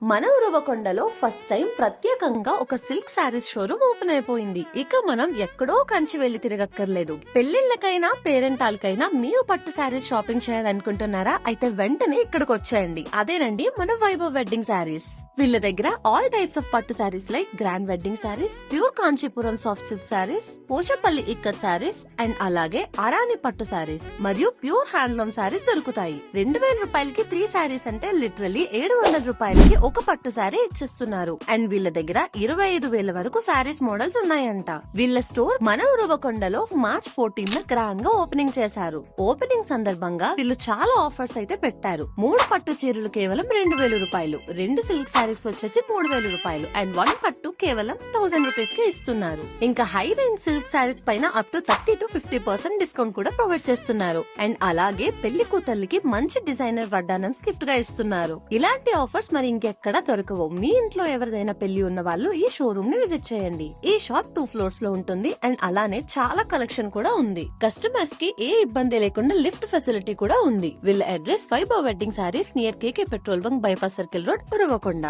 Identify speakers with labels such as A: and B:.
A: మన ఉరవకొండలో first time ప్రత్యేకంగా ఒక సిల్క్ శారీస్ షోరూమ్ ఓపెన్ అయిపోయింది. ఇక మనం ఎక్కడో కంచి వెళ్లి తిరగక్కర్లేదు. పెళ్లిళ్లకైనా పేరెంటాలకైనా మీరు పట్టు శారీస్ షాపింగ్ చేయాలనుకుంటున్నారా? అయితే వెంటనే ఇక్కడికి వచ్చేయండి. అదేనండి మన వైభవ్ వెడ్డింగ్ శారీస్. వీళ్ళ దగ్గర ఆల్ టైప్స్ ఆఫ్ పట్టు saris like grand wedding saris, pure Kanchipuram soft silk saris, Pochampally ikat saris and అలాగే అరాని పట్టు శారీస్ మరియు ప్యూర్ హ్యాండ్లూమ్ శారీస్ దొరుకుతాయి. 2000 రూపాయలకి 3 శారీస్ అంటే లిటరలీ 700 రూపాయలకి ఒక పట్టు శారీ ఇచ్చిస్తున్నారు. అండ్ వీళ్ళ దగ్గర 25,000 వరకు శారీస్ మోడల్స్ ఉన్నాయంట. వీళ్ళ స్టోర్ మన ఉరవకొండలో మార్చ్ 14 గ్రాండ్ గా ఓపెనింగ్ చేశారు. ఓపెనింగ్ సందర్భంగా వీళ్ళు చాలా ఆఫర్స్ అయితే పెట్టారు. 3 పట్టు చీరలు కేవలం 2000 రూపాయలు, 2 సిల్క్ శారీస్ వచ్చేసి 3000 రూపాయలు అండ్ 1 పట్టు కేవలం 1000 రూపీస్ కి ఇస్తున్నారు. ఇంకా హై రేంజ్ సిల్క్ శారీస్ పైన అప్ టు 30 to 50% డిస్కౌంట్ కూడా ప్రొవైడ్ చేస్తున్నారు. అండ్ అలాగే పెళ్లి కూతుర్లకి మంచి డిజైనర్ వడ్డానమ్స్ గిఫ్ట్ గా ఇస్తున్నారు. ఇలాంటి ఆఫర్స్ మరి ఇంకెక్కడా దొరకవు. మీ ఇంట్లో ఎవరిదైనా పెళ్లి ఉన్న వాళ్ళు ఈ షోరూమ్ ని విజిట్ చేయండి. ఈ షాప్ 2 ఫ్లోర్స్ లో ఉంటుంది అండ్ అలానే చాలా కలెక్షన్ కూడా ఉంది. కస్టమర్స్ కి ఏ ఇబ్బంది లేకుండా లిఫ్ట్ ఫెసిలిటీ కూడా ఉంది. వీళ్ళ address Vaibhav wedding sarees near KK petrol bunk, bypass circle road, Uravakonda.